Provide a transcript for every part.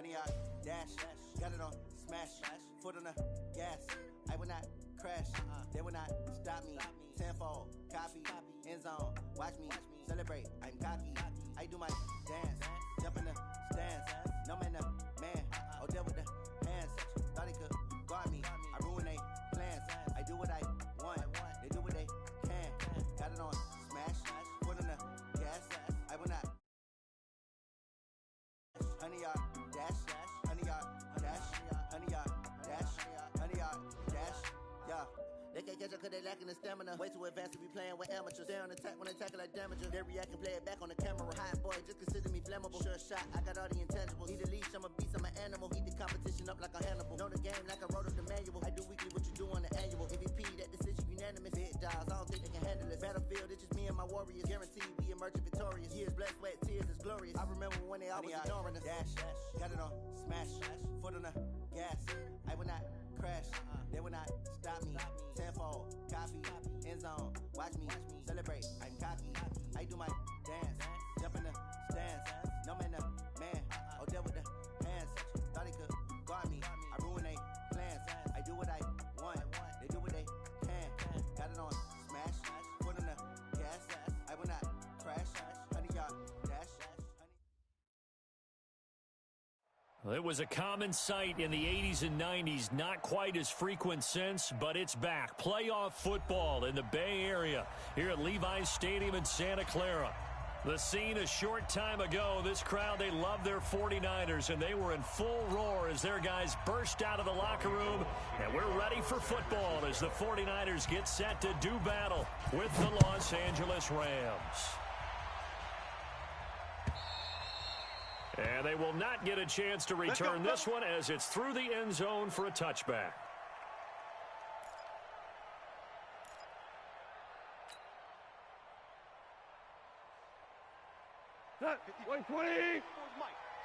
100-yard dash. Got it on smash. Foot on the gas. I will not crash. They will not stop me. Tenfold, copy, end zone. Watch me celebrate. I'm cocky. I do my dance. Jump in the stands. No man, man. Oh, there with the hands. Thought he could guard me. I ruin they plans. I do what I want. They do what they can. Got it on smash. Foot on the gas. I will not. 100-yard dash. 100-yard dash. 100-yard dash. 100-yard dash. Yeah. They can't catch up cause they lacking the stamina. Way too advanced to be playing with amateurs. Stay on attack when they tackle like damager. They react and play it back on the camera. Hot boy, just consider me flammable. Sure shot, I got all the intangibles. Need a leash, I'm a beast, I'm an animal. Eat the competition up like a Hannibal. Know the game like I wrote up the manual. I do weekly what you do on the annual. MVP, that decision unanimous. Big dials, I don't think they can handle it. Battlefield, it's just me and my warriors. Guaranteed we emerge victorious. Years, blood, sweat, tears, it's glorious. I remember when they always ignoring us. Dash, got it on smash. Foot on the gas. I will not crash. They will not stop me. Tenfold, copy, end zone. Watch me celebrate. I'm cocky. I do my dance. Jump in the stands. No man, man. Oh, there with the hands. Thought he could guard me. I ruin they plans. I do what I want. They do what they can. Got it on smash. Foot on the gas. I will not crash. 100-yard dash. Well, it was a common sight in the 80s and 90s, not quite as frequent since, but it's back. Playoff football in the Bay Area here at Levi's Stadium in Santa Clara. The scene a short time ago, this crowd, they love their 49ers, and they were in full roar as their guys burst out of the locker room, and we're ready for football as the 49ers get set to do battle with the Los Angeles Rams. And they will not get a chance to return this one as it's through the end zone for a touchback. Set. 120.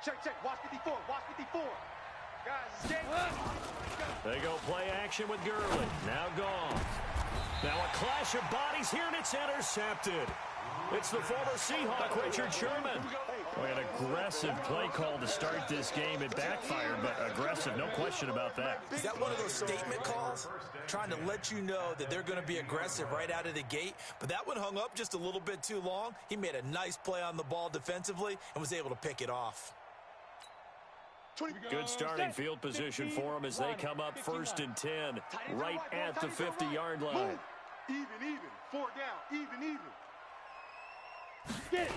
Check. Watch 54. Watch 54. Guys, escape. They go play action with Gurley. Now gone. Now a clash of bodies here, and it's intercepted. It's the former Seahawk, Richard Sherman. An aggressive play call to start this game. It backfired, but aggressive, no question about that. Is that one of those statement calls? Trying to let you know that they're going to be aggressive right out of the gate, but that one hung up just a little bit too long. He made a nice play on the ball defensively and was able to pick it off. Good starting field position for them as they come up 1st and 10, right at the 50-yard line. Even. 4 down. Even. Get it.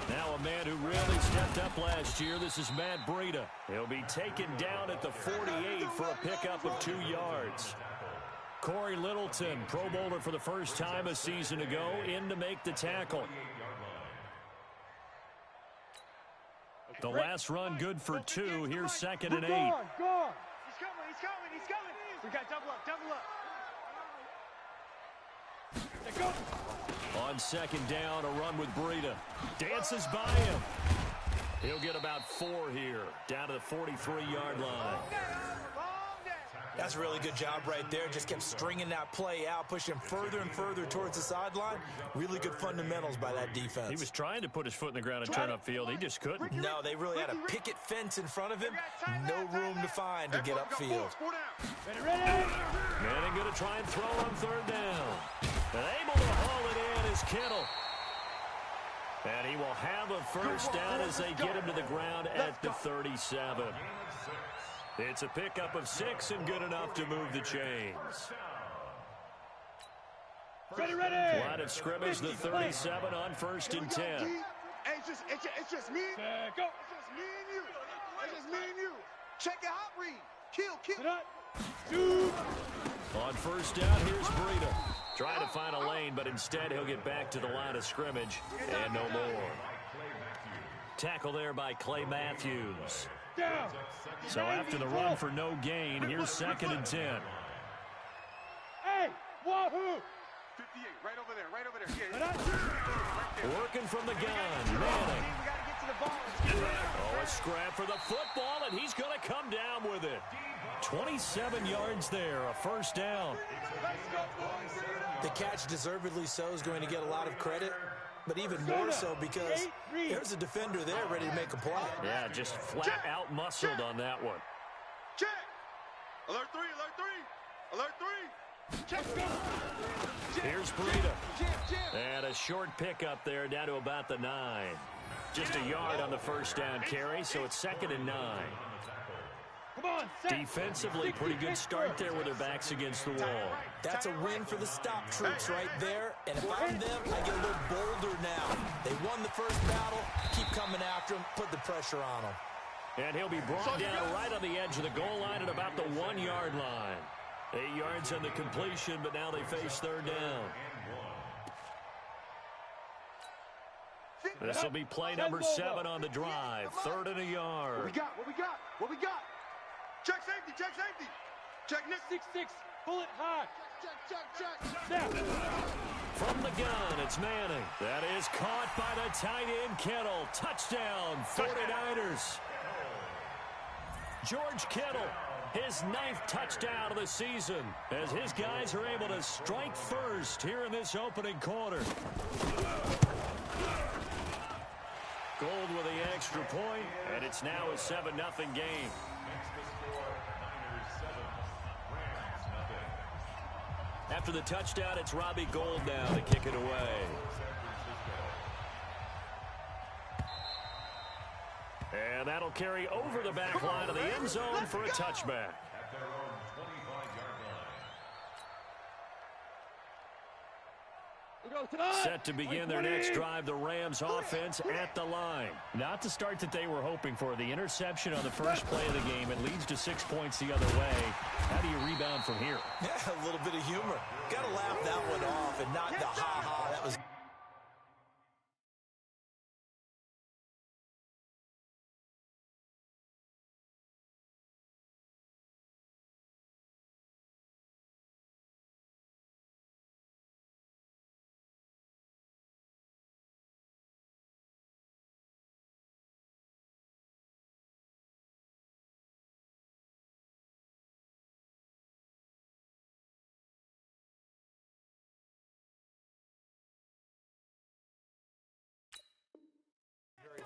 Now a man who really stepped up last year. This is Matt Breida. He'll be taken down at the 48 for a pickup of 2 yards. Corey Littleton, Pro Bowler for the first time a season ago, in to make the tackle. The last run good for 2. Here's 2nd and 8. Go on. He's coming. We got double up. Let's go. On 2nd down, a run with Breida. Dances by him. He'll get about 4 here, down to the 43-yard line. That's a really good job right there. Just kept stringing that play out, pushing further and further towards the sideline. Really good fundamentals by that defense. He was trying to put his foot in the ground and turn upfield. He just couldn't. No, they really had a picket fence in front of him. No room to find to get upfield. Ready. Manning going to try and throw on 3rd down. And able to haul it in is Kittle. And he will have a first down as they get him to the ground at the 37. It's a pickup of 6 and good enough to move the chains. Ready. Line of scrimmage, the 37 on 1st and 10. Hey, it's just me. Go. It's just me and you. Check your hot read. Kill. Shoot. On 1st down, here's Breida. Trying to find a lane, but instead he'll get back to the line of scrimmage and no more. Tackle there by Clay Matthews. Down. So after the run for no gain, here's 2nd and 10. Hey, wahoo. 58, right over there. Yeah. Working from the gun, Manning. Oh, a scrap for the football, and he's going to come down with it. 27 yards there, a first down. The catch, deservedly so, is going to get a lot of credit. but even more so because there's a defender there ready to make a play. Yeah, just flat out muscled on that one. Check. Alert 3, alert 3. Alert 3. Check. Here's Breida. And a short pickup there down to about the 9. Just a yard on the first down carry, so it's 2nd and 9. Defensively, pretty good start there with their backs against the wall. That's a win for the stop troops right there. And if I'm them, I get a little bolder now. They won the first battle. Keep coming after them. Put the pressure on them. And he'll be brought down right on the edge of the goal line at about the 1-yard line. 8 yards on the completion, but now they face 3rd down. This will be play number 7 on the drive. 3rd and a yard. What we got? What we got? What we got? Check safety. Check safety. Check Nick. 6-6. Pull it high. Check. Snap. From the gun, it's Manning. That is caught by the tight end, Kittle. Touchdown, 49ers. George Kittle, his 9th touchdown of the season, as his guys are able to strike first here in this opening quarter. Gold with the extra point, and it's now a 7-0 game. After the touchdown, it's Robbie Gould now to kick it away. And that'll carry over the back line of the end zone for a touchback. Set to begin their next drive, the Rams offense at the line. Not the start that they were hoping for. The interception on the first play of the game. It leads to 6 points the other way. How do you rebound from here? Yeah, a little bit of humor. Got to laugh that one off and not the ha-ha. That was...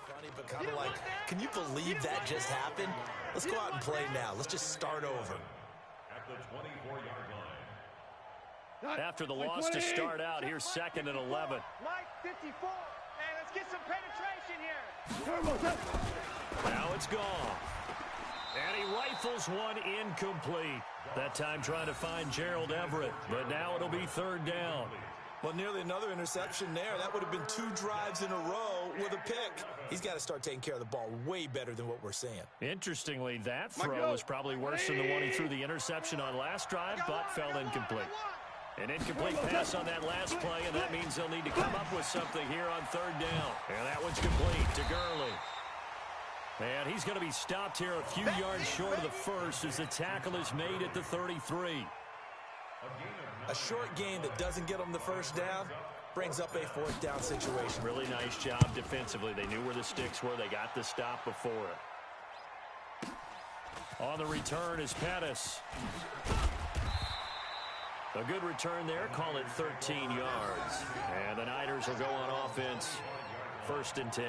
funny, but kind of like, can you believe that just happened? Let's go out and play now. Let's just start over. At the 24-yard line. After the loss to start out, here's 2nd and 11. Mike 54. Man, let's get some penetration here. Now it's gone. And he rifles one incomplete. That time trying to find Gerald Everett, but now it'll be 3rd down. Well, nearly another interception there. That would have been 2 drives in a row with a pick. He's got to start taking care of the ball way better than what we're seeing. Interestingly, that throw was probably worse than the one he threw the interception on last drive, but fell incomplete. An incomplete pass on that last play, and that means they'll need to come up with something here on 3rd down. And that one's complete to Gurley. And he's going to be stopped here a few yards short of the first as the tackle is made at the 33. A short gain that doesn't get them the first down brings up a 4th down situation. Really nice job defensively. They knew where the sticks were. They got the stop before it. On the return is Pettis. A good return there. Call it 13 yards. And the Niners will go on offense. 1st and 10.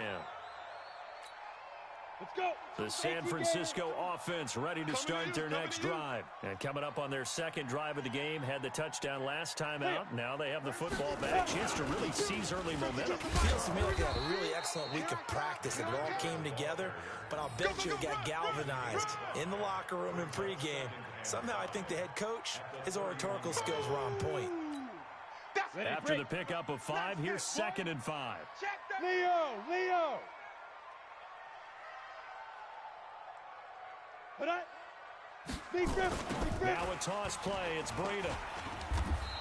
Let's go. The San Francisco offense ready to start their next drive. And coming up on their 2nd drive of the game, had the touchdown last time out. Now they have the football back. Chance to really seize early momentum. Feels to me like they had a really excellent week of practice. It all came together, but I'll bet you it got galvanized in the locker room in pregame. Somehow I think the head coach, his oratorical skills were on point. After the pickup of 5, here's 2nd and 5. Leo. Now a toss play. It's Breida.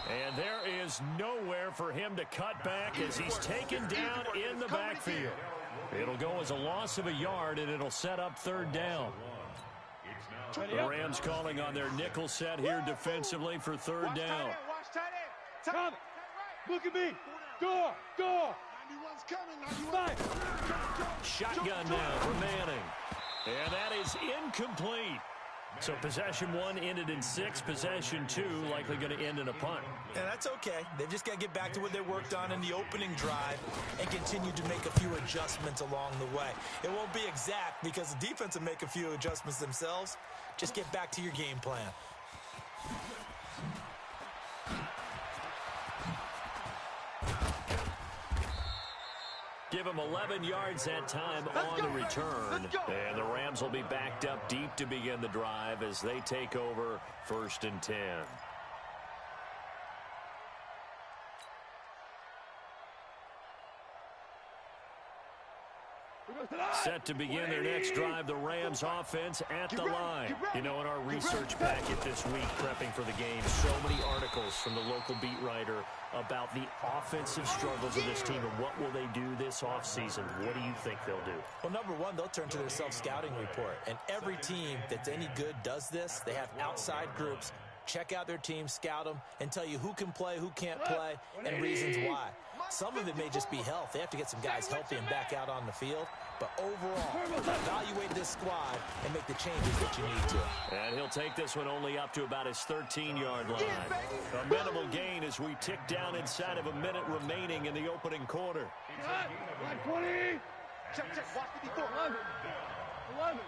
And there is nowhere for him to cut back as he's taken down in the backfield. It'll go as a loss of a yard, and it'll set up 3rd down. The Rams calling on their nickel set here defensively for 3rd down. Tom, look at me. Door. Shotgun now for Manning. And that is incomplete. So possession 1 ended in 6. Possession 2 likely going to end in a punt. Yeah, that's okay. They've just got to get back to what they worked on in the opening drive and continue to make a few adjustments along the way. It won't be exact because the defense will make a few adjustments themselves. Just get back to your game plan. Give him 11 yards that time on the return. And the Rams will be backed up deep to begin the drive as they take over 1st and 10. Set to begin their next drive, the Rams offense at the line. You know, in our research packet this week, prepping for the game, so many articles from the local beat writer about the offensive struggles of this team and what will they do this offseason. What do you think they'll do? Well, number one, they'll turn to their self-scouting report. And every team that's any good does this. They have outside groups. Check out their team, scout them, and tell you who can play, who can't play, and reasons why. Some of it may just be health. They have to get some guys healthy and back out on the field. But overall, evaluate this squad and make the changes that you need to. And he'll take this one only up to about his 13-yard line. A minimal gain as we tick down inside of a minute remaining in the opening quarter. 20. Check, watch 54. 11.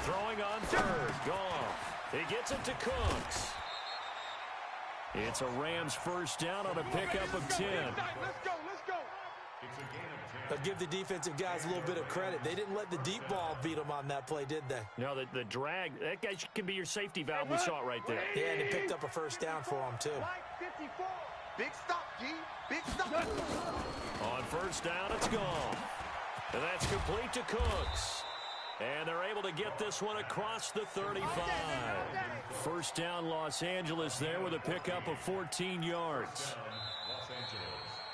Throwing on third. Gone. He gets it to Cooks. It's a Rams first down on a pickup of 10. Let's go. But give the defensive guys a little bit of credit. They didn't let the deep ball beat them on that play, did they? No, the drag, that guy can be your safety valve. We saw it right there. Yeah, and he picked up a first down for them, too. 54. Big stop, G. Big stop. On first down, it's gone. And that's complete to Cooks. And they're able to get this one across the 35. First down, Los Angeles there with a pickup of 14 yards.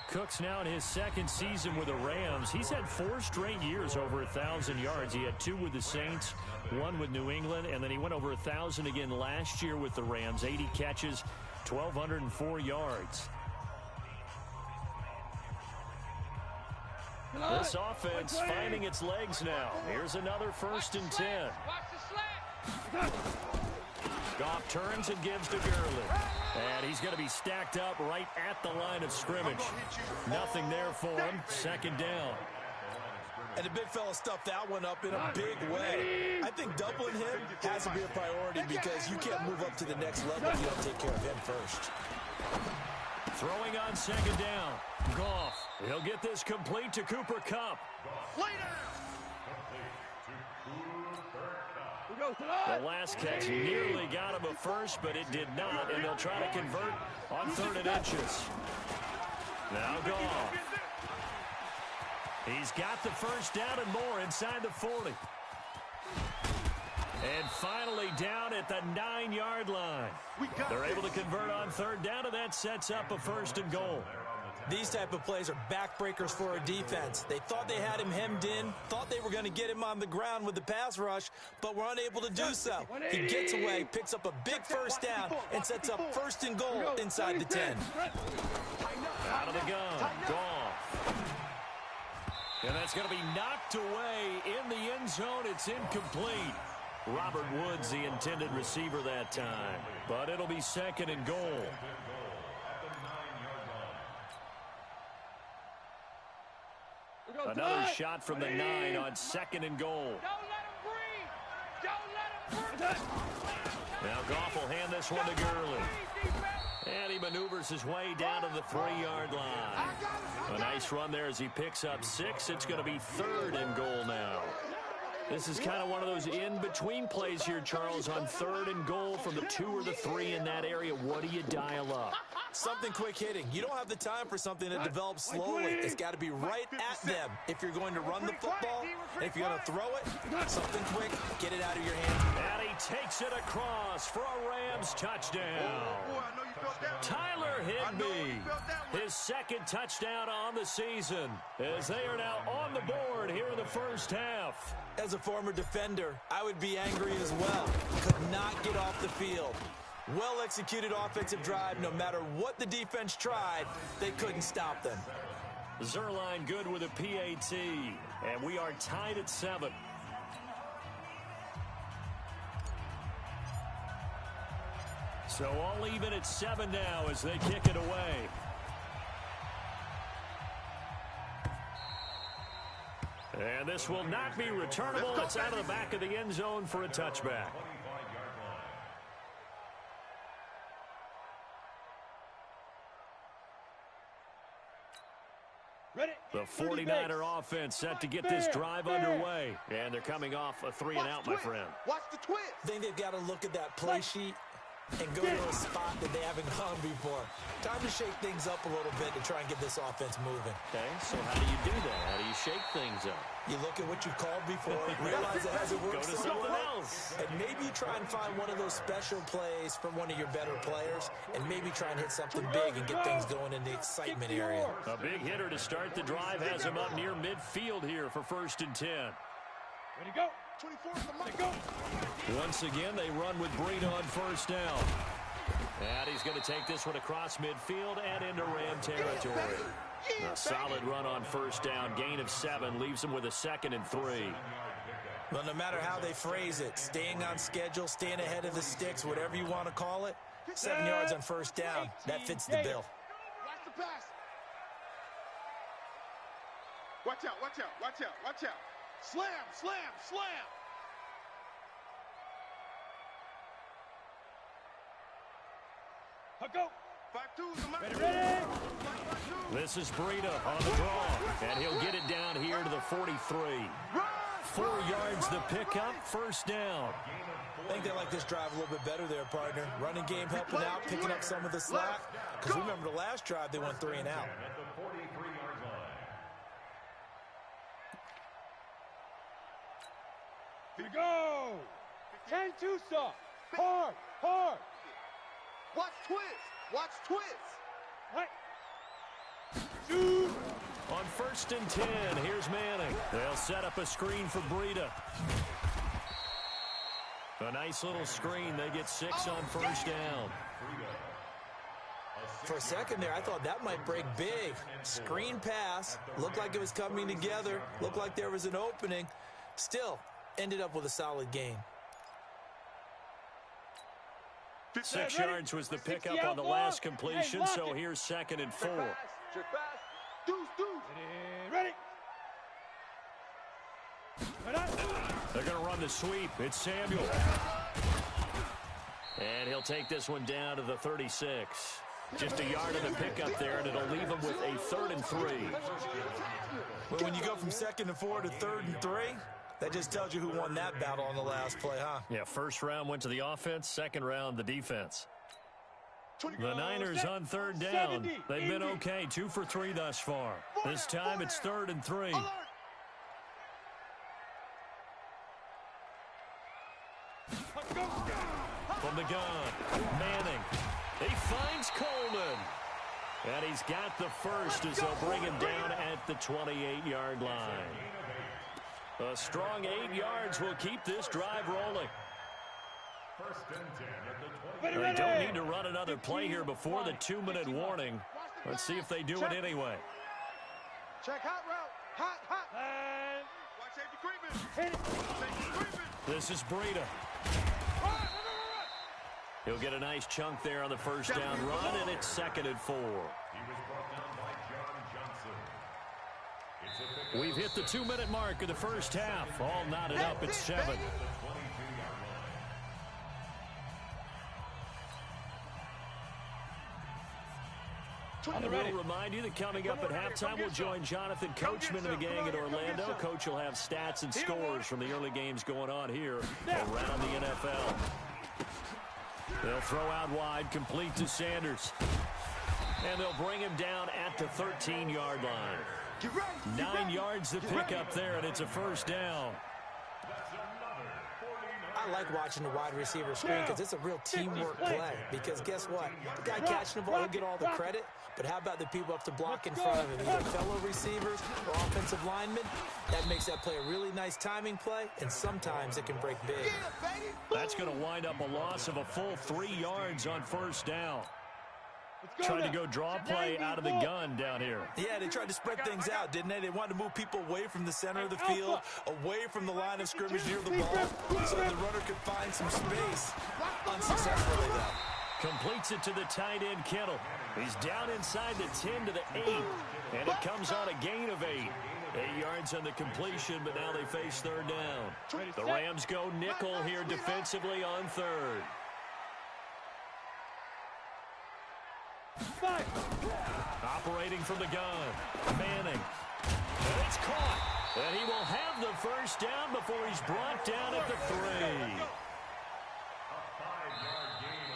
Cooks now in his second season with the Rams. He's had 4 straight years over 1,000 yards. He had 2 with the Saints, 1 with New England, and then he went over 1,000 again last year with the Rams. 80 catches, 1,204 yards. This offense finding its legs now. Here's another 1st and 10. Goff turns and gives to Gurley. And he's going to be stacked up right at the line of scrimmage. Nothing there for him. Second down. And the big fella stuffed that one up in a big way. I think doubling him has to be a priority because you can't move up to the next level if you don't take care of him first. Throwing on second down. Goff. He'll get this complete to Cooper Kupp. The last catch nearly got him a first, but it did not, and they'll try to convert on 3rd and inches. Now Goff. He's got the first down and more inside the 40. And finally down at the 9-yard line. They're able to convert on 3rd down, and that sets up a 1st and goal. These type of plays are backbreakers for a defense. They thought they had him hemmed in, thought they were going to get him on the ground with the pass rush, but were unable to do so. He gets away, picks up a big first down, and sets up 1st and goal inside the 10. Out of the gun, Goff. And that's going to be knocked away in the end zone. It's incomplete. Robert Woods, the intended receiver that time. But it'll be 2nd and goal. Another shot from the 9 on 2nd and goal. Now Goff will hand this one to Gurley. And he maneuvers his way down to the 3-yard line. A nice run there as he picks up 6. It's going to be 3rd and goal now. This is kind of one of those in-between plays here, Charles, on 3rd and goal from the 2 or the 3 in that area. What do you dial up? Something quick hitting. You don't have the time for something that develops slowly. It's got to be right at them if you're going to run the football. And if you're going to throw it, something quick, get it out of your hands. And he takes it across for a Rams touchdown. Tyler Higbee, his 2nd touchdown on the season, as they are now on the board here in the first half. As a former defender, I would be angry as well. Could not get off the field. Well-executed offensive drive. No matter what the defense tried, they couldn't stop them. Zerline good with a PAT, and we are tied at 7. So all even at 7 now as they kick it away. And this will not be returnable. It's out of the back of the end zone for a touchback. The 49er offense set to get this drive underway. And they're coming off a 3-and-out, my friend. Watch the twist. I think they've got to look at that play sheet and go to a spot that they haven't gone before. Time to shake things up a little bit to try and get this offense moving. Okay, so how do you do that? How do you shake things up? You look at what you called before, realize it hasn't worked. Go to something else. And maybe you try and find one of those special plays from one of your better players, and maybe try and hit something big and get things going in the excitement area. A big hitter to start the drive has him up near midfield here for 1st and 10. Ready, go. 24 is the mark. Go. Once again, they run with Breida on 1st down. And he's going to take this one across midfield and into Ram territory. A solid run on 1st down. Gain of 7 leaves him with a 2nd and 3. Well, no matter how they phrase it, staying on schedule, staying ahead of the sticks, whatever you want to call it, 7 yards on 1st down, that fits the bill. Watch the pass. Watch out, watch out, watch out, watch out. Slam, slam, slam. Go. 5-2 is the mark. Ready. This is Breida on the draw. And he'll get it down here to the 43. 4 yards the pickup, 1st down. I think they like this drive a little bit better there, partner. Running game helping out, picking up some of the slack. Because remember the last drive, they went 3 and out. Here we go. 10-2 soft. Hard, hard. Watch twist. Watch twist. Right. Shoot. On 1st and 10, here's Manning. They'll set up a screen for Breida. A nice little screen. They get 6 on 1st down. For a second there, I thought that might break big. Screen pass. Looked like it was coming together. Looked like there was an opening. Still, ended up with a solid gain. 6 yards was the pickup on the last completion, so here's 2nd and 4. Check pass. Deuce, deuce. Ready. They're going to run the sweep. It's Samuel. And he'll take this one down to the 36. Just a yard of the pickup there, and it'll leave him with a 3rd and 3. Well, when you go from 2nd and 4 to 3rd and 3, that just tells you who won that battle on the last play, huh? Yeah, 1st round went to the offense, 2nd round the defense. The Niners on 3rd down. They've been okay, 2 for 3 thus far. This time it's 3rd and 3. From the gun, Manning. He finds Coleman. And he's got the 1st as they'll bring him down at the 28-yard line. A strong 8 yards will keep this drive rolling. They don't need to run another play here before the 2-minute warning. Let's see if they do it anyway. Check hot route. Hot, hot. Watch safety creeping. This is Breida. He'll get a nice chunk there on the 1st down run, and it's 2nd and 4. We've hit the 2-minute mark of the 1st half. All knotted up at 7. We'll remind you that coming up at halftime, we'll join Jonathan Coachman and the gang in Orlando. Coach will have stats and scores from the early games going on here around the NFL. They'll throw out wide, complete to Sanders. And they'll bring him down at the 13-yard line. 9 yards to pick up there, and it's a 1st down. I like watching the wide receiver screen because it's a real teamwork play. Because guess what? The guy catching the ball will get all the credit, but how about the people up to block in front of him? Either fellow receivers or offensive linemen. That makes that play a really nice timing play, and sometimes it can break big. That's going to wind up a loss of a full 3 yards on 1st down. Tried to go draw play out of the gun down here. Yeah, they tried to spread things out, didn't they? They wanted to move people away from the center of the field, away from the line of scrimmage near the ball, so the runner could find some space. Unsuccessfully, though. Completes it to the tight end, Kittle. He's down inside the 10 to the 8. And it comes on a gain of 8. 8 yards on the completion, but now they face third down. The Rams go nickel here defensively on third. Operating from the gun. Manning. And it's caught. And he will have the first down before he's brought down at the 3.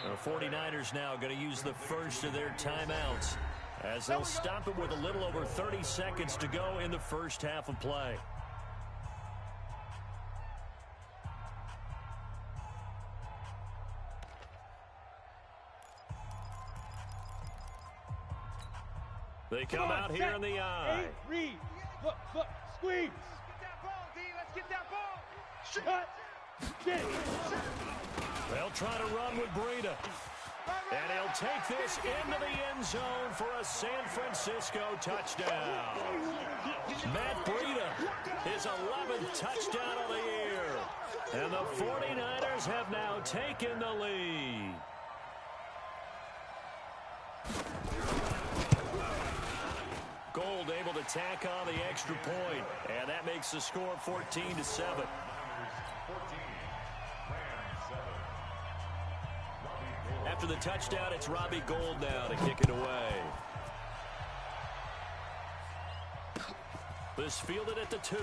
The 49ers now going to use the first of their timeouts as they'll stop it with a little over 30 seconds to go in the first half of play. They come out here in the eye. Read. Look, squeeze. Get that ball, D. Let's get that ball. Shut. Get it. They'll try to run with Breida. And he'll take this into the end zone for a San Francisco touchdown. Matt Breida, his 11th touchdown of the year. And the 49ers have now taken the lead. Gold able to tack on the extra point. And that makes the score 14-7. After the touchdown, it's Robbie Gould now to kick it away. This fielded at the 2.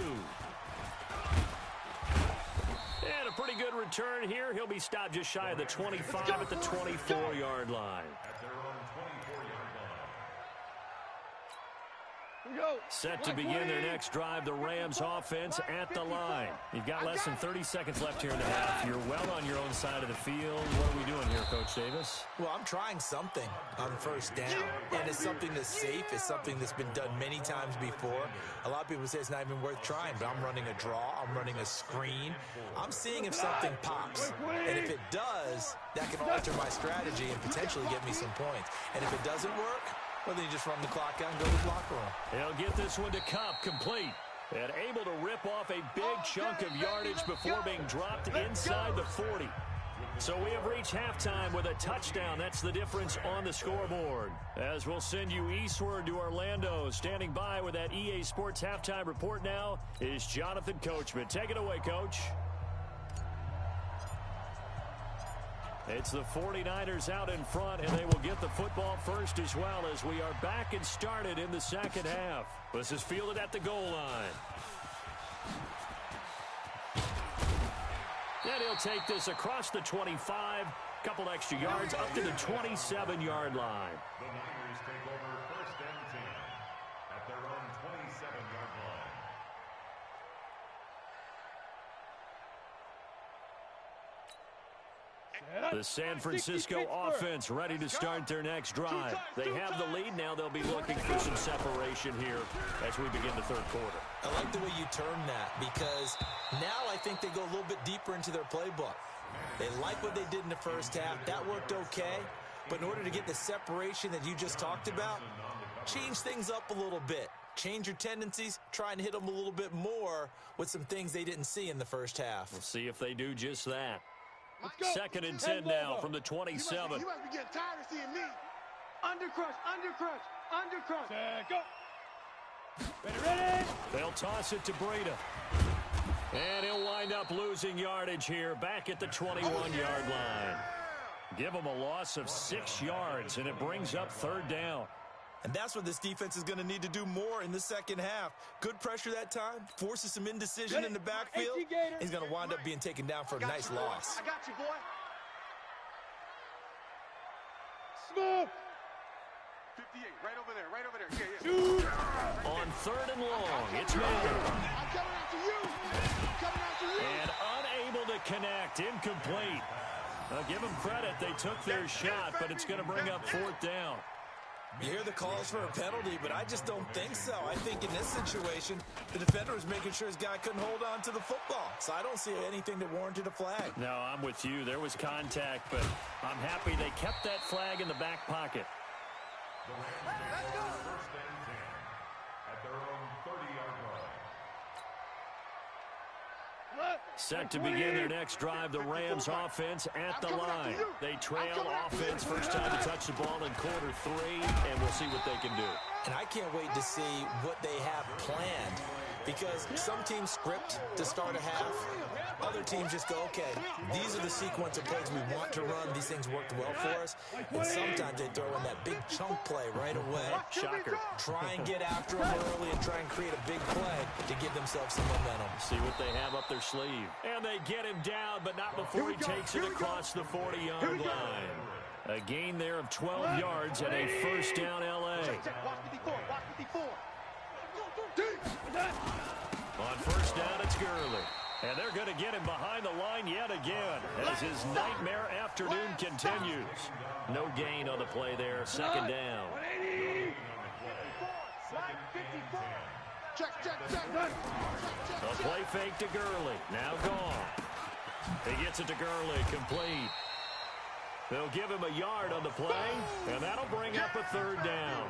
And a pretty good return here. He'll be stopped just shy of the 25 at the 24-yard line. Set to begin their next drive, the Rams offense at the line. You've got less than 30 seconds left here in the half. You're well on your own side of the field. What are we doing here, Coach Davis? Well, I'm trying something on first down, and it's something that's safe. It's something that's been done many times before. A lot of people say it's not even worth trying, but I'm running a draw. I'm running a screen. I'm seeing if something pops, and if it does, that can alter my strategy and potentially get me some points. And if it doesn't work, well, then you just run the clock out and go to the locker room. He'll get this one to Cup, complete. And able to rip off a big chunk of yardage before being dropped inside the 40. So we have reached halftime with a touchdown. That's the difference on the scoreboard. As we'll send you eastward to Orlando. Standing by with that EA Sports halftime report now is Jonathan Coachman. Take it away, Coach. It's the 49ers out in front, and they will get the football first as well as we are back and started in the second half. This is fielded at the goal line. And he'll take this across the 25, couple extra yards up to the 27-yard line. The Niners take over first and 10 at their own 27-yard line. The San Francisco offense ready to start their next drive. They have the lead now. They'll be looking for some separation here as we begin the third quarter. I like the way you term that because now I think they go a little bit deeper into their playbook. They like what they did in the first half. That worked okay. But in order to get the separation that you just talked about, change things up a little bit. Change your tendencies, try and hit them a little bit more with some things they didn't see in the first half. We'll see if they do just that. Second and 10 now from the 27. You must be getting tired of seeing me. Undercrush. Go. Ready. They'll toss it to Breida. And he'll wind up losing yardage here back at the 21-yard line. Give him a loss of 6 yards, and it brings up third down. And that's what this defense is going to need to do more in the second half. Good pressure that time, forces some indecision in the backfield. He's going to wind up being taken down for a nice loss. I got you, boy. Smoke. 58, right over there. Yeah. On third and long, it's Manning. I'm coming after you. And unable to connect, incomplete. Give them credit, they took their shot, but it's going to bring up fourth down. You hear the calls for a penalty, but I just don't think so. I think in this situation, the defender was making sure his guy couldn't hold on to the football. So I don't see anything that warranted a flag. No, I'm with you. There was contact, but I'm happy they kept that flag in the back pocket. The Rams take over first and 10 at their own 30-yard line. Set to begin their next drive, the Rams offense at the line. They trail offense, first time to touch the ball in quarter 3, and we'll see what they can do. And I can't wait to see what they have planned, because some teams script to start a half. Other teams just go, okay, these are the sequence of plays we want to run. These things worked well for us. And sometimes they throw in that big chunk play right away. Shocker. Try and get after them early and try and create a big play to give themselves some momentum. See what they have up their sleeve. And they get him down, but not before he takes it across the 40-yard line. A gain there of 12 yards and a first down L.A. On first down, it's Gurley. And they're going to get him behind the line yet again as his nightmare afternoon continues. No gain on the play there, second down. A play fake to Gurley, now gone. He gets it to Gurley, complete. They'll give him a yard on the play, and that'll bring up a third down.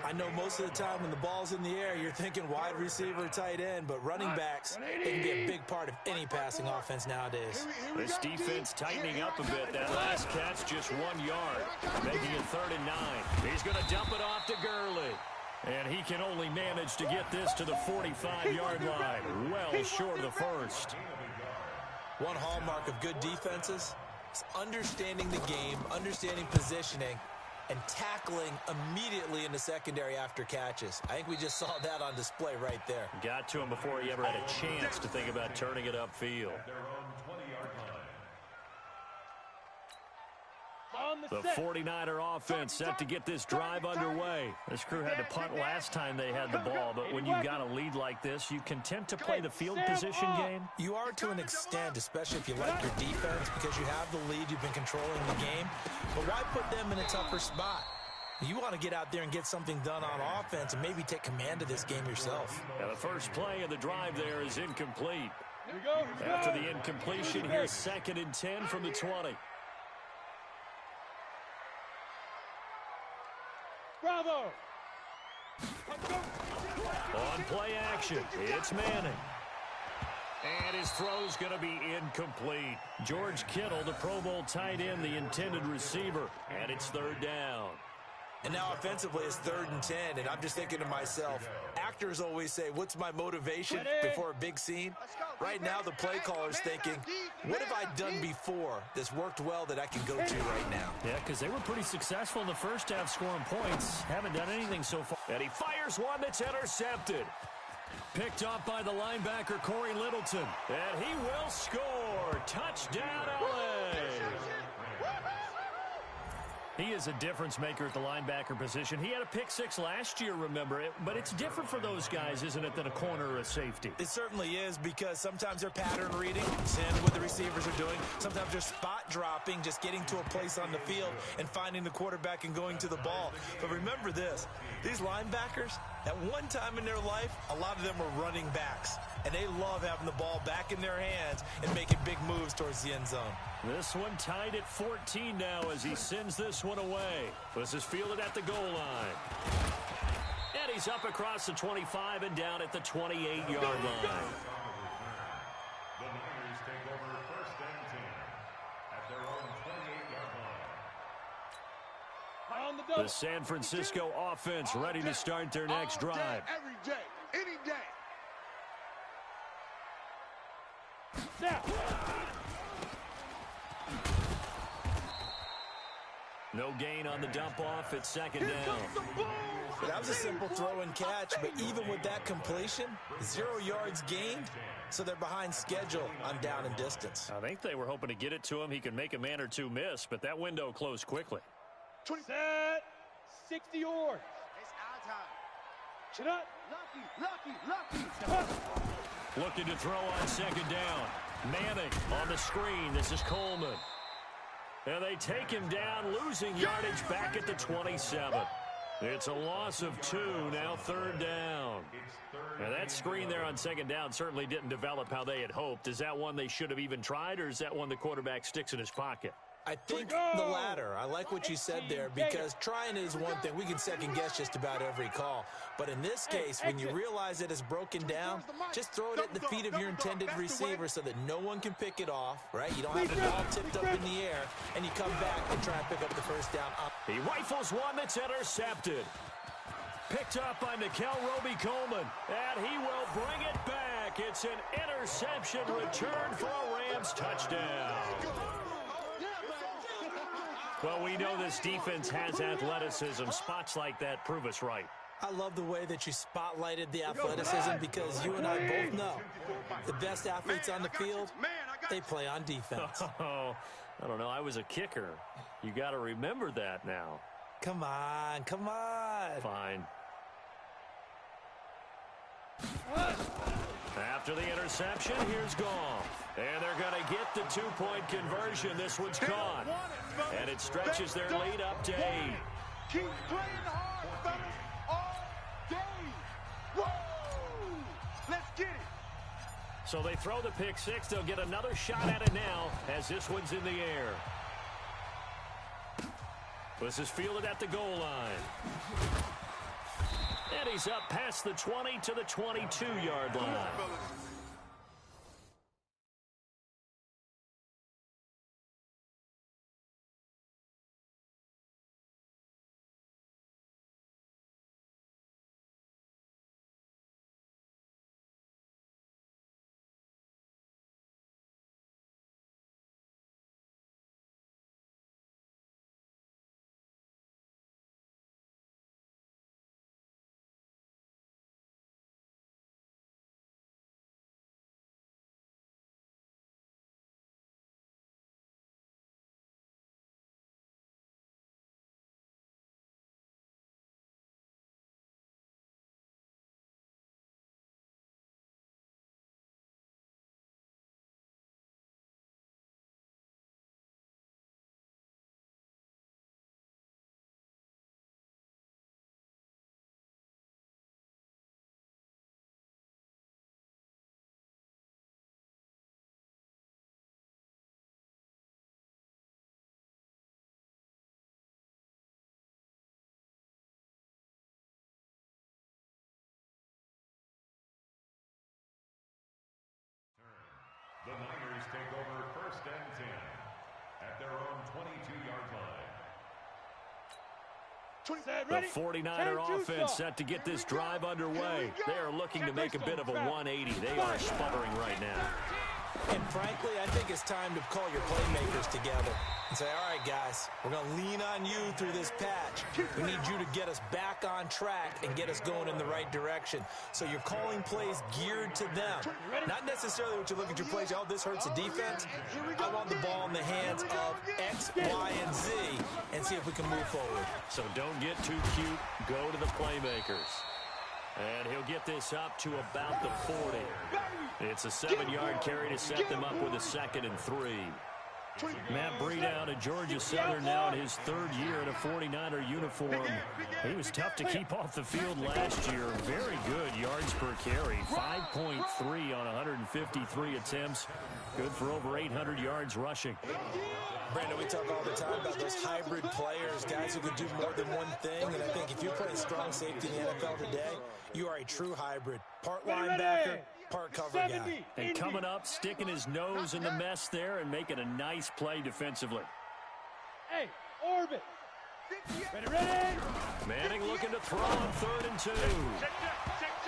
I know most of the time when the ball's in the air, you're thinking wide receiver, tight end, but running backs, they can be a big part of any passing offense nowadays. This defense tightening up a bit. That last catch, just 1 yard, making it 3rd and 9. He's going to dump it off to Gurley. And he can only manage to get this to the 45-yard line, well short of the first. One hallmark of good defenses is understanding the game, understanding positioning, and tackling immediately in the secondary after catches. I think we just saw that on display right there. Got to him before he ever had a chance to think about turning it upfield. The 49er offense set to get this drive underway. This crew had to punt last time they had the ball, but when you've got a lead like this, you content to play the field position game? You are to an extent, especially if you like your defense, because you have the lead, you've been controlling the game. But why put them in a tougher spot? You want to get out there and get something done on offense and maybe take command of this game yourself. Now the first play of the drive there is incomplete. After the incompletion, here's 2nd and 10 from the 20. Bravo! On play action, it's Manning. And his throw's going to be incomplete. George Kittle, the Pro Bowl tight end, the intended receiver. And it's 3rd down. And now offensively it's 3rd and 10, and I'm just thinking to myself, actors always say, what's my motivation before a big scene? Right now the play caller's thinking, what have I done before that's worked well that I can go to right now? Yeah, because they were pretty successful in the first half scoring points. Haven't done anything so far. And he fires one that's intercepted. Picked off by the linebacker, Corey Littleton. And he will score. Touchdown, L.A. He is a difference maker at the linebacker position. He had a pick 6 last year, remember it, but it's different for those guys, isn't it, than a corner or a safety? It certainly is, because sometimes they're pattern reading, seeing what the receivers are doing. Sometimes they're spot dropping, just getting to a place on the field and finding the quarterback and going to the ball. But remember this, these linebackers, at one time in their life, a lot of them were running backs, and they love having the ball back in their hands and making big moves towards the end zone. This one tied at 14 now as he sends this one away. This is fielded at the goal line. And he's up across the 25 and down at the 28-yard line. The Niners take over 1st and 10 at their own 28-yard line. The San Francisco offense ready to start their next drive. Every day, any day. Snap! No gain on the dump off. It's 2nd down. That was a simple throw and catch, but even with that completion, 0 yards gained, so they're behind schedule on down and distance. I think they were hoping to get it to him. He could make a man or two miss, but that window closed quickly. Set! 60 yards. It's our time. Chin up. Lucky. Looking to throw on 2nd down. Manning on the screen. This is Coleman. And they take him down, losing yardage back at the 27. It's a loss of 2, now 3rd down. Now that screen there on 2nd down certainly didn't develop how they had hoped. Is that one they should have even tried, or is that one the quarterback sticks in his pocket? I think the latter. I like what you said there, because trying is one thing. We can second guess just about every call. But in this case, when you realize it is broken down, just throw it at the feet of your intended receiver so that no one can pick it off, right? You don't have the ball tipped up in the air, and you come back and try and pick up the first down. He rifles one that's intercepted. Picked up by Nickel Roby-Coleman, and he will bring it back. It's an interception return for a Rams touchdown. Well, we know this defense has athleticism. Spots like that prove us right. I love the way that you spotlighted the athleticism, because you and I both know the best athletes on the field, they play on defense. Oh, I don't know. I was a kicker. You got to remember that now. Come on, come on. Fine. After the interception, here's Goff. And they're going to get the two-point conversion. This one's caught. And it stretches their lead up to 8. Keep playing hard, fellas, all day. Woo! Let's get it. So they throw the pick six. They'll get another shot at it now as this one's in the air. This is fielded at the goal line. And he's up past the 20 to the 22-yard line. The Niners take over first and 10 at their own 22-yard line. The 49er offense set to get this drive underway. They are looking to make a bit of a 180. They are sputtering right now. And frankly, I think it's time to call your playmakers together and say, all right, guys, we're going to lean on you through this patch. We need you to get us back on track and get us going in the right direction. So you're calling plays geared to them. Not necessarily what you look at your plays, oh, this hurts the defense. I want the ball in the hands of X, Y, and Z and see if we can move forward. So don't get too cute. Go to the playmakers. And he'll get this up to about the 40. It's a 7-yard carry to set them up with a 2nd and 3. Matt Breida out of Georgia Southern now in his 3rd year in a 49er uniform. He was tough to keep off the field last year. Very good yards per carry. 5.3 on 153 attempts. Good for over 800 yards rushing. Brandon, we talk all the time about those hybrid players, guys who can do more than one thing. And I think if you're playing strong safety in the NFL today, you are a true hybrid. Part linebacker, part cover guy. And coming up, sticking his nose in the mess there and making a nice play defensively. Hey, orbit. Ready. Manning looking to throw on 3rd and 2.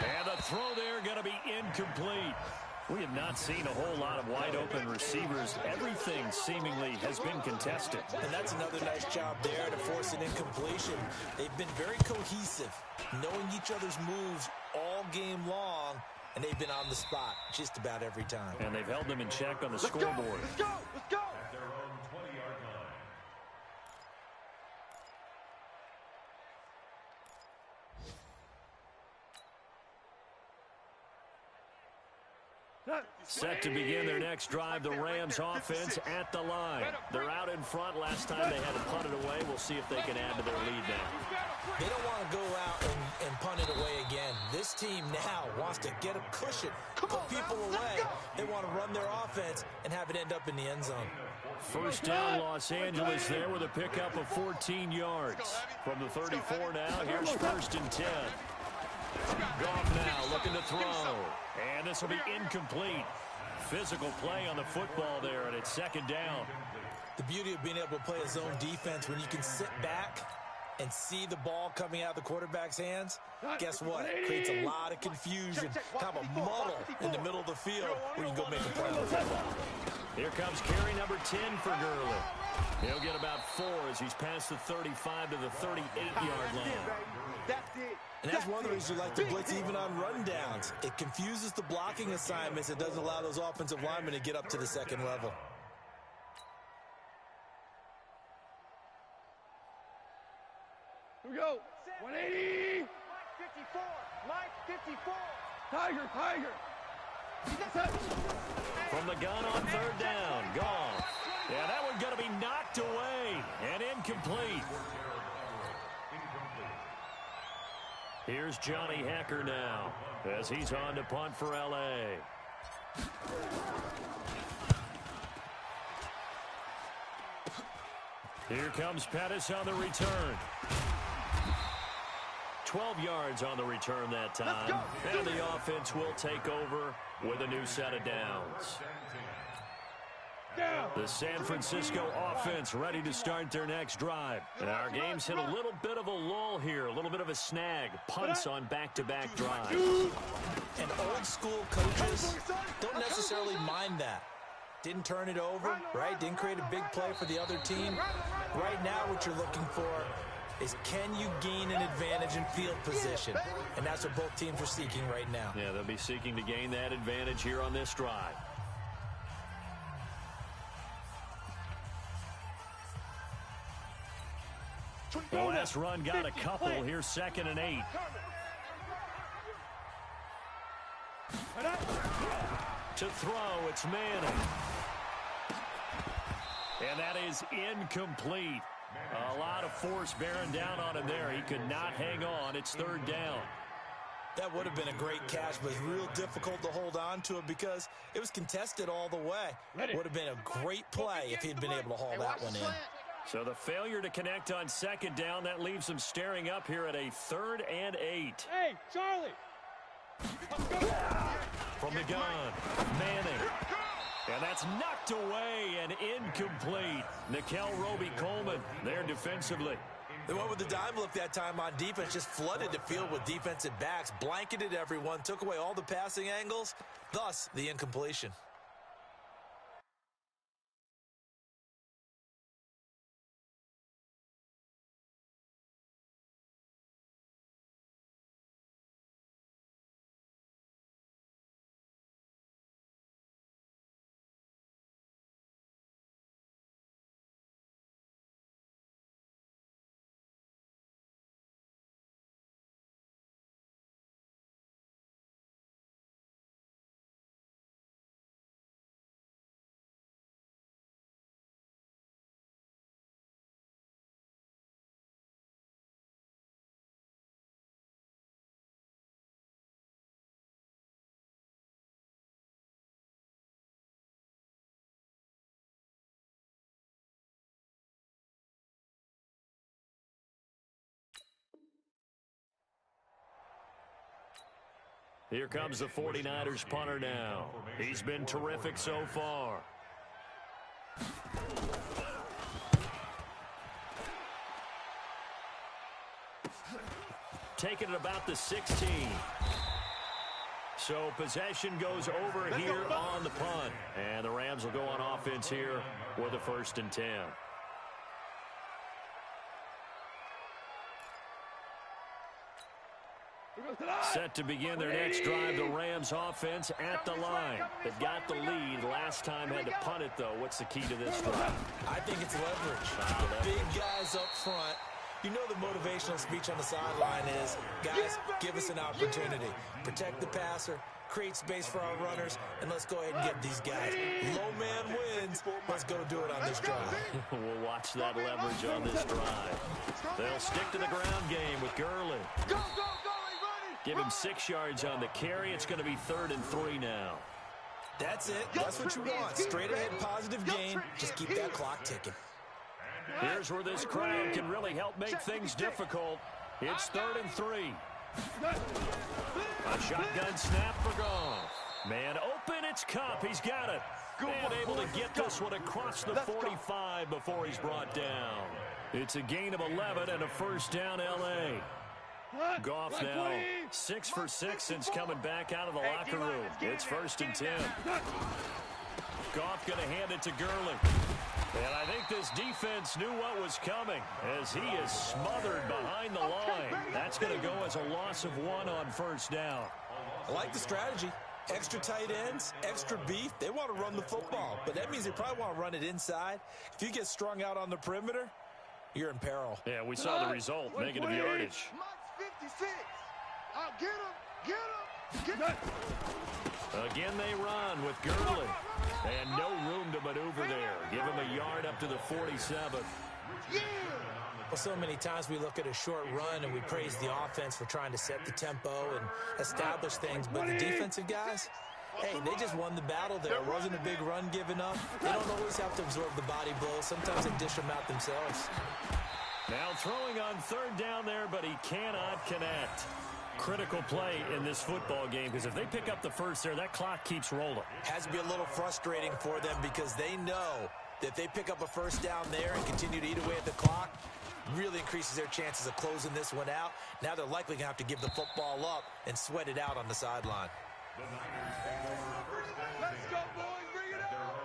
And the throw there going to be incomplete. We have not seen a whole lot of wide-open receivers. Everything seemingly has been contested. And that's another nice job there to force an incompletion. They've been very cohesive, knowing each other's moves all game long, and they've been on the spot just about every time. And they've held them in check on the scoreboard. Let's go. Let's go. At their own 20-yard line. Set to begin their next drive, the Rams offense at the line. They're out in front. Last time they had to punt it away. We'll see if they can add to their lead now. They don't want to go out and punt it away again. This team now wants to get a cushion, put people away. They want to run their offense and have it end up in the end zone. First down, Los Angeles there with a pickup of 14 yards. From the 34 now, here's first and 10. Goff now looking to throw. And this will be incomplete. Physical play on the football there, and it's second down. The beauty of being able to play a zone defense when you can sit back and see the ball coming out of the quarterback's hands, guess what? It creates a lot of confusion, kind of a muddle in the middle of the field where you can go make a play on the football. Here comes carry number 10 for Gurley. He'll get about 4 as he's past the 35 to the 38-yard line. And that's one of the reasons you like to blitz even on rundowns. It confuses the blocking assignments. It doesn't allow those offensive linemen to get up to the second level. Here we go. 180. Mike 54. Mike 54. Tiger, Tiger. From the gun on third down. Gone. Yeah, that one's going to be knocked away and incomplete. Here's Johnny Hacker now as he's on to punt for L.A. Here comes Pettis on the return. 12 yards on the return that time. And the offense will take over with a new set of downs. The San Francisco offense ready to start their next drive. And our game's hit a little bit of a lull here, a little bit of a snag. Punts on back-to-back drives. And old-school coaches don't necessarily mind that. Didn't turn it over, right? Didn't create a big play for the other team. Right now what you're looking for is can you gain an advantage in field position? And that's what both teams are seeking right now. Yeah, they'll be seeking to gain that advantage here on this drive. The last run got a couple. Here's second and 8. To throw, it's Manning. And that is incomplete. A lot of force bearing down on him there. He could not hang on. It's third down. That would have been a great catch, but it's real difficult to hold on to it because it was contested all the way. It would have been a great play if he'd been able to haul that one in. So the failure to connect on second down, that leaves him staring up here at a 3rd and 8. Hey, Charlie. From the gun, Manning. And that's knocked away and incomplete. Nickel Roby-Coleman there defensively. They went with the dime look that time on defense, just flooded the field with defensive backs, blanketed everyone, took away all the passing angles, thus the incompletion. Here comes the 49ers punter now. He's been terrific so far. Taking it about the 16. So possession goes over here on the punt. And the Rams will go on offense here with a 1st and 10. Set to begin their next drive, the Rams offense at the line. They've got the lead. Last time had to punt it, though. What's the key to this drive? I think it's leverage. Big guys up front. You know the motivational speech on the sideline is, guys, give us an opportunity. Protect the passer, create space for our runners, and let's go ahead and get these guys. Low man wins. Let's go do it on this drive. We'll watch that leverage on this drive. They'll stick to the ground game with Gurley. Go, go, go, Give him 6 yards on the carry. It's going to be 3rd and 3 now. That's it. That's what you want. Straight ahead positive gain. Just keep that clock ticking. Here's where this crowd can really help make things difficult. It's 3rd and 3. A shotgun snap for Goff. Man open, it's Cup. He's got it. And able to get this one across the 45 before he's brought down. It's a gain of 11 and a first down, L.A. Goff now 6 for 6 since coming back out of the locker room. It's 1st and 10. Goff going to hand it to Gurley. And I think this defense knew what was coming as he is smothered behind the line. That's going to go as a loss of 1 on first down. I like the strategy. Extra tight ends, extra beef. They want to run the football, but that means they probably want to run it inside. If you get strung out on the perimeter, you're in peril. Yeah, we saw the result, negative yardage. Mike's 56. I'll get him. Again, they run with Gurley. And no room to maneuver there. Give him a yard up to the 47. Well, so many times we look at a short run and we praise the offense for trying to set the tempo and establish things. But the defensive guys, hey, they just won the battle there. It wasn't a big run given up. They don't always have to absorb the body blows. Sometimes they dish them out themselves. Now throwing on 3rd down there, but he cannot connect. Critical play in this football game because if they pick up the first there, that clock keeps rolling. Has to be a little frustrating for them because they know that if they pick up a first down there and continue to eat away at the clock, really increases their chances of closing this one out. Now they're likely going to have to give the football up and sweat it out on the sideline. Let's go, boys. Bring it up.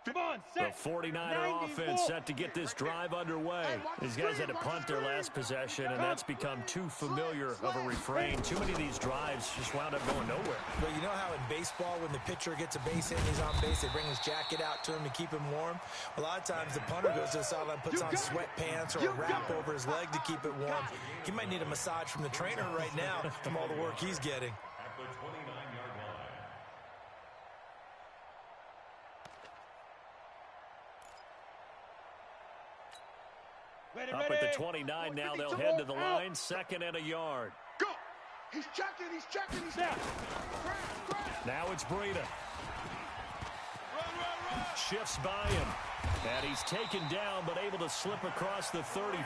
Come on, The set. 49er offense set to get this drive underway. These guys had to punt their last possession, and that's become too familiar of a refrain. Too many of these drives just wound up going nowhere. Well, you know how in baseball, when the pitcher gets a base hit and he's on base, they bring his jacket out to him to keep him warm? A lot of times the punter goes to the sideline, puts on sweatpants or a wrap over his leg to keep it warm. He might need a massage from the trainer right now from all the work he's getting. At the 29-yard line. Up at the 29 now, they'll head to the line, 2nd and a yard. Go. He's checking. He's down. Now it's Breida. Shifts by him. And he's taken down, but able to slip across the 35.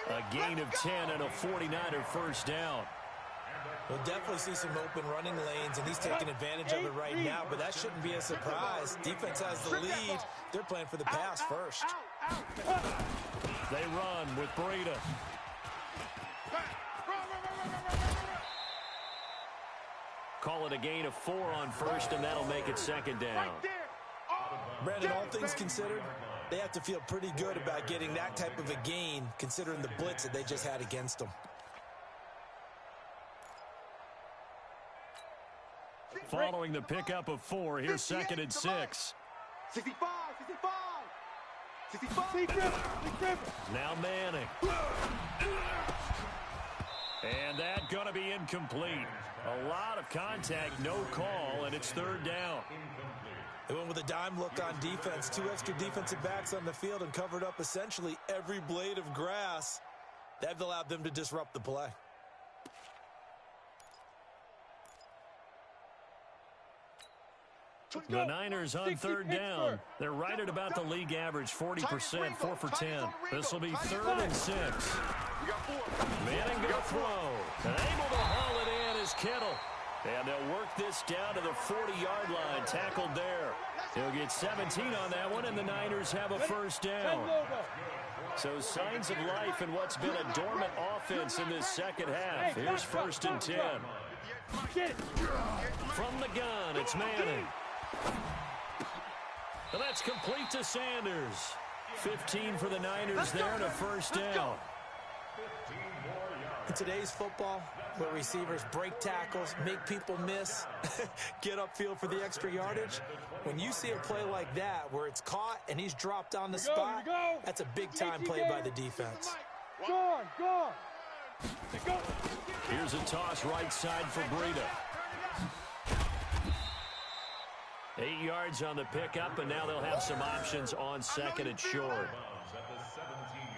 A gain of 10 and a 49er first down. We'll definitely see some open running lanes, and he's taking advantage of it right now, but that shouldn't be a surprise. Defense has the lead. They're playing for the pass first. They run with Breida. Call it a gain of 4 on first, and that'll make it 2nd down. Brandon, all things considered, they have to feel pretty good about getting that type of a gain, considering the blitz that they just had against them. Following the pickup of 4, here's 2nd and 6. 65. Now Manning. And that going to be incomplete. A lot of contact, no call, and it's 3rd down. They went with a dime look on defense. 2 extra defensive backs on the field and covered up essentially every blade of grass. That allowed them to disrupt the play. The Niners on 3rd down. They're right at about the league average, 40%, 4 for 10. This will be 3rd and 6. Manning going to throw. And able to haul it in is Kittle. And they'll work this down to the 40-yard line. Tackled there. He'll get 17 on that one, and the Niners have a first down. So signs of life in what's been a dormant offense in this second half. Here's 1st and 10. From the gun, it's Manning. And that's complete to Sanders. 15 for the Niners there and a first down. In today's football, where receivers break tackles, make people miss, get upfield for the extra yardage, when you see a play like that where it's caught and he's dropped on the spot, that's a big-time play by the defense. Go. Here's a toss right side for Breida. 8 yards on the pickup, and now they'll have some options on second and short.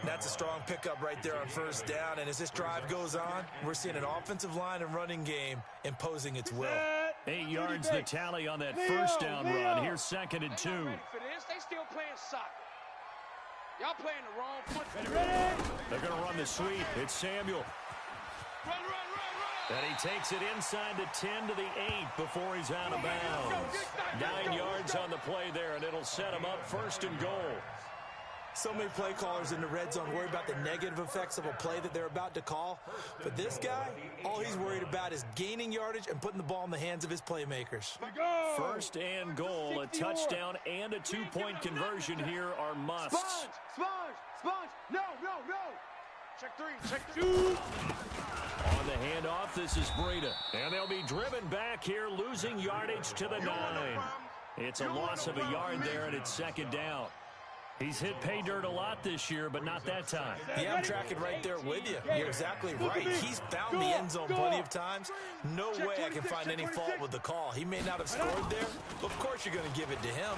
That's a strong pickup right there on first down, and as this drive goes on, we're seeing an offensive line and running game imposing its will. 8 yards the tally on that first down run. Here's second and 2. They still playing soccer. Y'all playing the wrong football. They're going to run the sweep. It's Samuel. And he takes it inside the 10 to the 8 before he's out of bounds. 9 yards on the play there, and it'll set him up first and goal. So many play callers in the red zone worry about the negative effects of a play that they're about to call. But this guy, all he's worried about is gaining yardage and putting the ball in the hands of his playmakers. First and goal, a touchdown and a 2-point conversion here are musts. Sponge. No. Check 3, check 2. On the handoff, this is Breida. And they'll be driven back here, losing yardage to the 9. It's a loss of a yard there, and it's second down. He's hit pay dirt a lot this year, but not that time. Yeah, I'm tracking right there with you. You're exactly right. He's found the end zone plenty of times. No way I can find any fault with the call. He may not have scored there, but of course you're going to give it to him.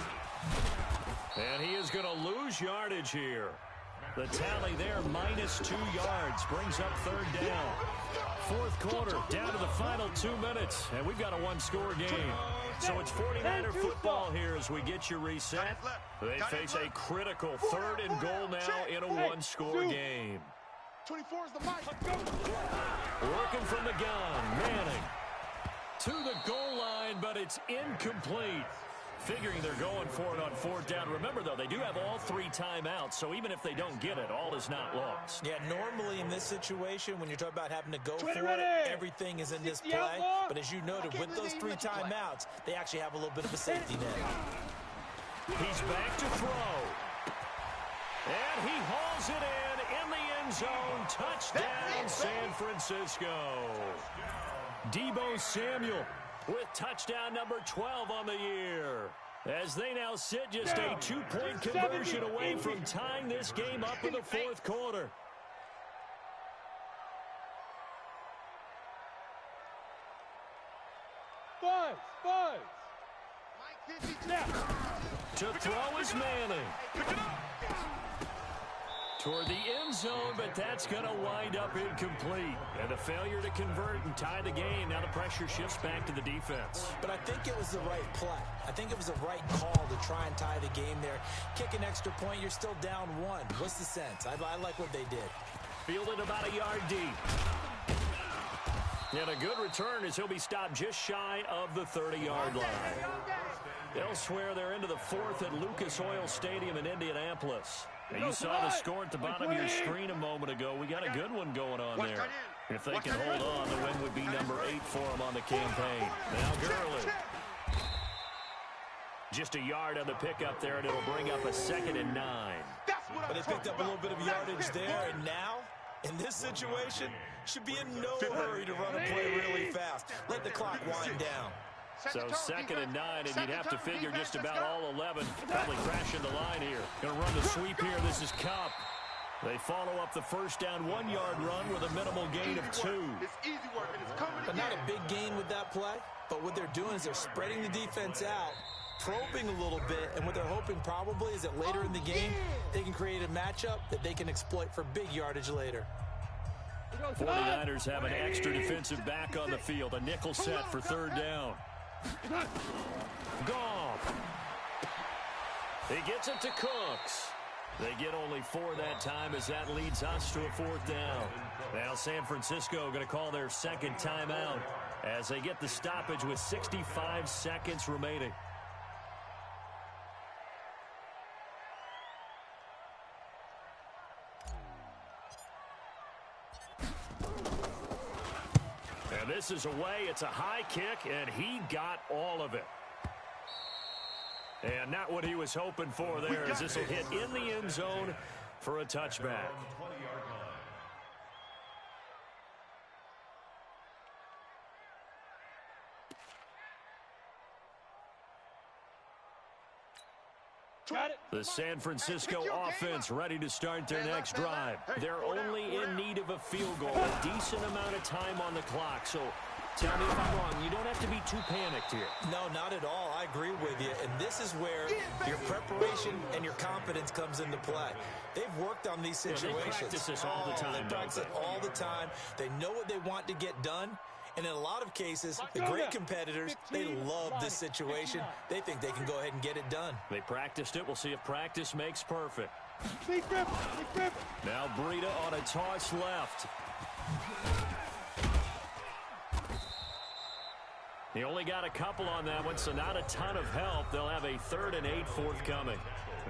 And he is going to lose yardage here. The tally there, minus 2 yards, brings up third down. Fourth quarter, down to the final 2 minutes, and we've got a one-score game. So it's 49er football here as we get you reset. They face a critical third and goal now in a one-score game. 24 is the mic. Working from the gun, Manning to the goal line, but it's incomplete. Figuring they're going for it on fourth down. Remember, though, they do have all 3 timeouts, so even if they don't get it, all is not lost. Yeah, normally in this situation, when you're talking about having to go for it, everything is in this play. But as you noted, with those 3 timeouts, they actually have a little bit of a safety net. He's back to throw. And he hauls it in the end zone. Touchdown, San Francisco. Deebo Samuel with touchdown number 12 on the year, as they now sit just a 2-point conversion away from tying this game up in the fourth quarter. Buzz. To throw is Manning. Toward the end zone, but that's going to wind up incomplete. And a failure to convert and tie the game. Now the pressure shifts back to the defense. But I think it was the right play. I think it was the right call to try and tie the game there. Kick an extra point, you're still down 1. What's the sense? I like what they did. Fielded about a yard deep. And a good return as he'll be stopped just shy of the 30-yard line. Elsewhere, they're into the fourth at Lucas Oil Stadium in Indianapolis. And you saw the score at the bottom of your screen a moment ago. We got a good one going on there. If they can hold on, the win would be number 8 for them on the campaign. Now Gurley. Just a yard on the pickup there, and it'll bring up a 2nd and 9. But they picked up a little bit of yardage there, and now, in this situation, should be in no hurry to run a play really fast. Let the clock wind down. So 2nd and 9, and you'd have to figure just about all 11 probably crashing the line here. Going to run the sweep here. This is Cup. They follow up the first down 1-yard run with a minimal gain of 2. It's easy work, and it's coming But not a big gain with that play. But what they're doing is they're spreading the defense out, probing a little bit, and what they're hoping probably is that later in the game, they can create a matchup that they can exploit for big yardage later. 49ers have an extra defensive back on the field. A nickel set for third down. Goff. He gets it to Cooks. They get only 4 that time as that leads us to a fourth down. Now San Francisco going to call their second timeout as they get the stoppage with 65 seconds remaining. This is away. It's a high kick, and he got all of it. And not what he was hoping for there, as this will hit in the end zone for a touchback. The San Francisco offense ready to start their next drive. They're only in need of a field goal, a decent amount of time on the clock. So tell me if I'm wrong. You don't have to be too panicked here. No, not at all. I agree with you. And this is where your preparation and your confidence comes into play. They've worked on these situations. They practice this all the time. They practice it all the time. They know what they want to get done. And in a lot of cases, the great competitors, they love this situation. They think they can go ahead and get it done. They practiced it. We'll see if practice makes perfect. Now Breida on a toss left. He only got a couple on that one, so not a ton of help. They'll have a 3rd and 8 forthcoming.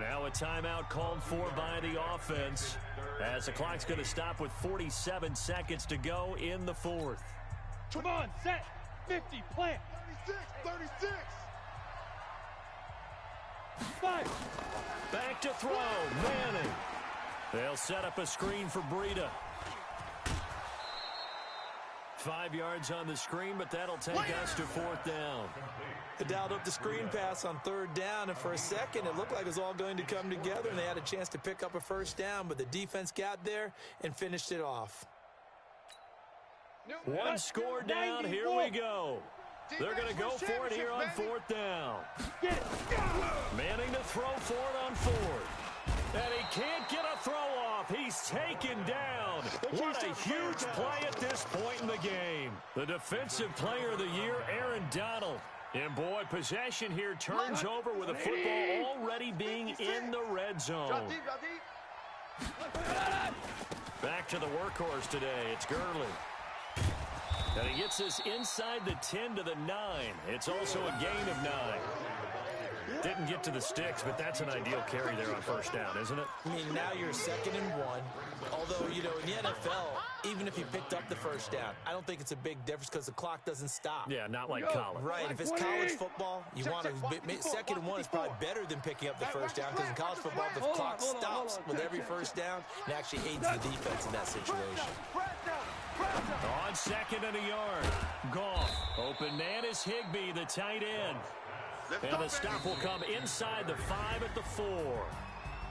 Now a timeout called for by the offense, as the clock's going to stop with 47 seconds to go in the 4th. Come on, set, 50, plant. 36. 5. Back to throw, Manning. They'll set up a screen for Breida. 5 yards on the screen, but that'll take us to 4th down. They dialed up the screen pass on 3rd down, and for a second, it looked like it was all going to come together, and they had a chance to pick up a 1st down, but the defense got there and finished it off. One score down, here we go. They're going to go for it here on 4th down. Manning to throw for it on 4th. And he can't get a throw off. He's taken down. What a huge play at this point in the game. The defensive player of the year, Aaron Donald. And boy, possession here turns over with a football already being in the red zone. Back to the workhorse today. It's Gurley. And he gets this inside the 10 to the 9. It's also a gain of 9. Didn't get to the sticks, but that's an ideal carry there on 1st down, isn't it? I mean, now you're 2nd and 1. Although, you know, in the NFL, even if you picked up the 1st down, I don't think it's a big difference because the clock doesn't stop. Yeah, not like college. Right. If it's college football, you want to 2nd and 1 is probably better than picking up the 1st down because in college football, the clock stops with every 1st down and actually aids the defense in that situation. On 2nd and a yard. Goff. Open man is Higbee, the tight end. And the stop will come inside the 5 at the 4.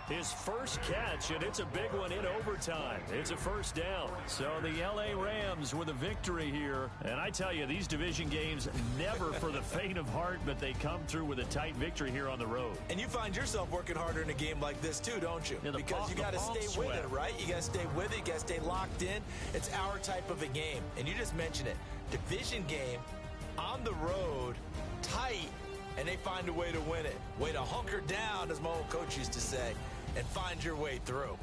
His first catch, and it's a big one in overtime. It's a 1st down. So the L.A. Rams with a victory here. And I tell you, these division games, never for the faint of heart, but they come through with a tight victory here on the road. And you find yourself working harder in a game like this, too, don't you? Yeah, because you got to stay with it, right? You got to stay with it. You got to stay locked in. It's our type of a game. And you just mentioned it. Division game, on the road, tight, and they find a way to win it. Way to hunker down, as my old coach used to say, and find your way through.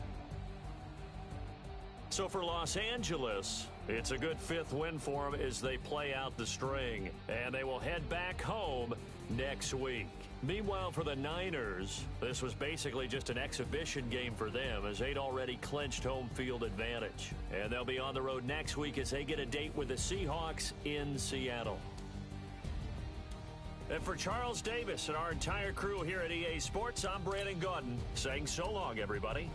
So for Los Angeles, it's a good 5th win for them as they play out the string. And they will head back home next week. Meanwhile, for the Niners, this was basically just an exhibition game for them as they'd already clinched home field advantage. And they'll be on the road next week as they get a date with the Seahawks in Seattle. And for Charles Davis and our entire crew here at EA Sports, I'm Brandon Gaudin saying so long, everybody.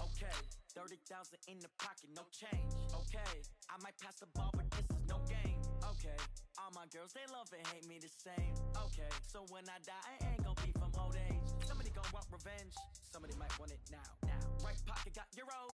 Okay, 30,000 in the pocket, no change. Okay, I might pass the ball, but this is no game. Okay, all my girls, they love and hate me the same. Okay, so when I die, I ain't gonna be from old age. Somebody gonna want revenge, somebody might want it now. Right pocket got euros,